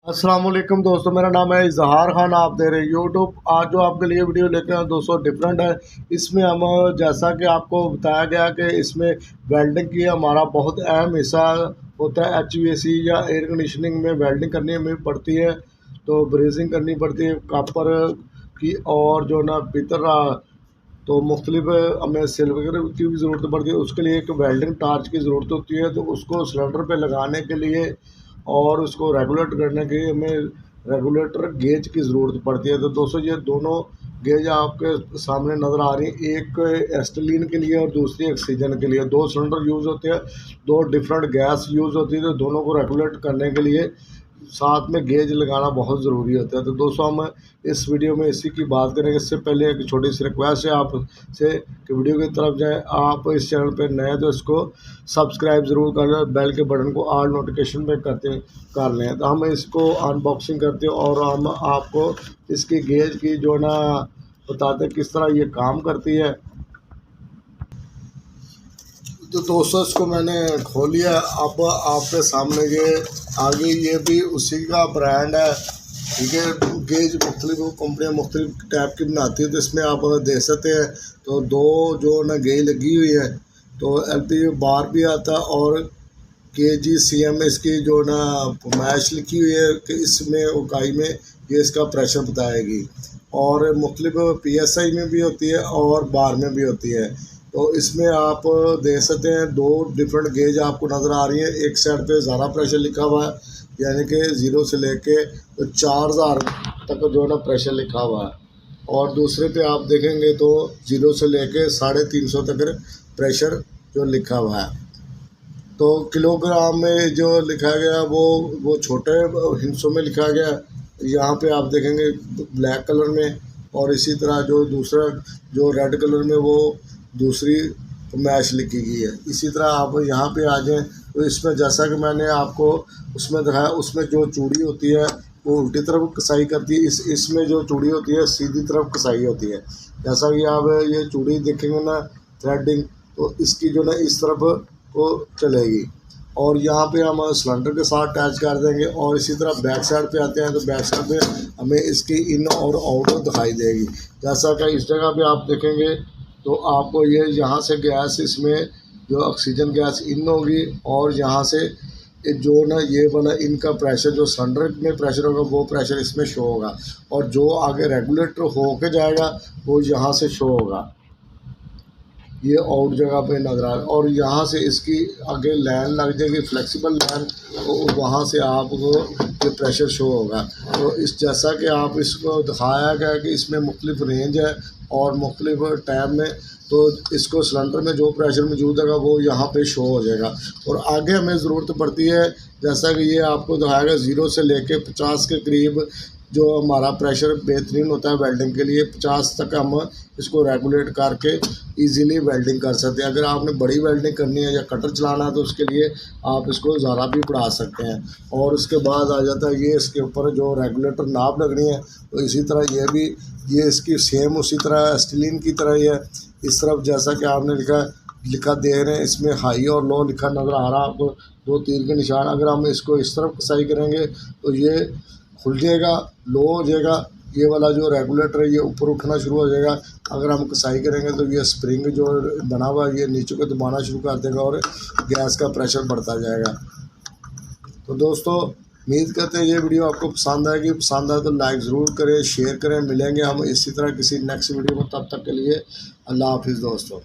अस्सलाम वालेकुम दोस्तों, मेरा नाम है इजहार खान। आप दे रहे यूट्यूब। आज जो आपके लिए वीडियो लेके आए दोस्तों डिफरेंट है। इसमें हम जैसा कि आपको बताया गया कि इसमें वेल्डिंग की हमारा बहुत अहम हिस्सा होता है। HVAC या एयर कंडीशनिंग में वेल्डिंग करनी हमें पड़ती है, तो ब्रेजिंग करनी पड़ती है कापर की, और जो ना पितर तो मुख्तलिफ हमें सिल्वर की भी ज़रूरत पड़ती है। उसके लिए एक वेल्डिंग टार्च की ज़रूरत होती है, तो उसको सिलेंडर पे लगाने के लिए और उसको रेगुलेट करने के लिए हमें रेगुलेटर गेज की ज़रूरत पड़ती है। तो दोस्तों ये दोनों गेज आपके सामने नज़र आ रही हैं, एक एस्टिलीन के लिए और दूसरी ऑक्सीजन के लिए। दो सिलेंडर यूज़ होते हैं, दो डिफरेंट गैस यूज़ होती है, तो दोनों को रेगुलेट करने के लिए साथ में गेज लगाना बहुत ज़रूरी होता है। तो दोस्तों हम इस वीडियो में इसी की बात करेंगे। इससे पहले एक छोटी सी रिक्वेस्ट है आपसे कि वीडियो की तरफ जाएं। आप इस चैनल पर नए हैं तो इसको सब्सक्राइब ज़रूर कर लें, बेल के बटन को ऑल नोटिफिकेशन पे कर लें। तो हम इसको अनबॉक्सिंग करते हैं और हम आपको इसकी गेज की जो ना बताते हैं किस तरह ये काम करती है। तो दोस्तों इसको मैंने खोल लिया। अब आपके सामने ये आगे ये भी उसी का ब्रांड है, ठीक है। गेज मुख्तलिफ कंपनियाँ मुख्तलिफ टाइप की बनाती है, तो इसमें आप देख सकते हैं। तो दो जो ना गेज लगी हुई है, तो LP बार भी आता है और KGCM इसकी जो ना फरमाइश लिखी हुई है कि इसमें इकाई में ये इसका प्रेशर बताएगी, और मुख्तलिफ PSI में भी होती है और बार में भी होती है। तो इसमें आप देख सकते हैं दो डिफरेंट गेज आपको नज़र आ रही है। एक साइड पे ज़्यादा प्रेशर लिखा हुआ है, यानी कि 0 से लेके तो 4000 तक जो है ना प्रेशर लिखा हुआ है, और दूसरे पे आप देखेंगे तो 0 से लेके 350 तक प्रेशर जो लिखा हुआ है। तो किलोग्राम में जो लिखा गया वो छोटे हिस्सों में लिखा गया। यहाँ पे आप देखेंगे ब्लैक कलर में, और इसी तरह जो दूसरा जो रेड कलर में वो दूसरी मैश लिखी गई है। इसी तरह आप यहाँ पे आ जाएं तो इसमें जैसा कि मैंने आपको उसमें दिखाया, उसमें जो चूड़ी होती है वो उल्टी तरफ कसाई करती है, इसमें जो चूड़ी होती है सीधी तरफ कसाई होती है। जैसा कि आप ये चूड़ी देखेंगे ना थ्रेडिंग, तो इसकी जो ना इस तरफ को चलेगी, और यहाँ पे हम सिलेंडर के साथ अटैच कर देंगे। और इसी तरह बैक साइड पे आते हैं तो बैक साइड पे हमें इसकी इन और आउट दिखाई देगी। जैसा कि इस जगह पे आप देखेंगे तो आपको ये यहाँ से गैस, इसमें जो ऑक्सीजन गैस इन होगी, और यहाँ से जो ना ये वाला इनका प्रेशर जो सिलेंडर में प्रेशर होगा वो प्रेशर इसमें शो होगा, और जो आगे रेगुलेटर होके जाएगा वो यहाँ से शो होगा। ये आउट जगह पे नज़र आ रहा है, और यहाँ से इसकी आगे लाइन लग जाएगी, फ्लेक्सिबल लाइन, तो वहाँ से आपको ये प्रेशर शो होगा। तो इस जैसा कि आप इसको दिखाया गया कि इसमें मुख्तलिफ रेंज है और मुख्तलिफ टाइम में, तो इसको सिलेंडर में जो प्रेशर मौजूद है वो यहाँ पे शो हो जाएगा। और आगे हमें ज़रूरत पड़ती है, जैसा कि ये आपको दिखाएगा 0 से लेके 50 के करीब जो हमारा प्रेशर बेहतरीन होता है वेल्डिंग के लिए। 50 तक हम इसको रेगुलेट करके इजीली वेल्डिंग कर सकते हैं। अगर आपने बड़ी वेल्डिंग करनी है या कटर चलाना है तो उसके लिए आप इसको ज़्यादा भी बढ़ा सकते हैं। और उसके बाद आ जाता है ये इसके ऊपर जो रेगुलेटर नाप लगनी है, तो इसी तरह ये भी ये इसकी सेम उसी तरह एस्टिलीन की तरह ही है। इस तरफ जैसा कि आपने लिखा दे रहे हैं, इसमें हाई और लो लिखा नज़र आ रहा है आपको, 2 तीर के निशान। अगर हम इसको इस तरफ कसाई करेंगे तो ये खुल जाएगा, लो हो जाएगा। ये वाला जो रेगुलेटर है ये ऊपर उठना शुरू हो जाएगा। अगर हम कसाई करेंगे तो ये स्प्रिंग जो बना हुआ है ये नीचे को दबाना शुरू कर देगा और गैस का प्रेशर बढ़ता जाएगा। तो दोस्तों उम्मीद करते हैं ये वीडियो आपको पसंद आएगी। पसंद आए तो लाइक ज़रूर करें, शेयर करें। मिलेंगे हम इसी तरह किसी नेक्स्ट वीडियो में, तब तक के लिए अल्लाह हाफिज़ दोस्तों।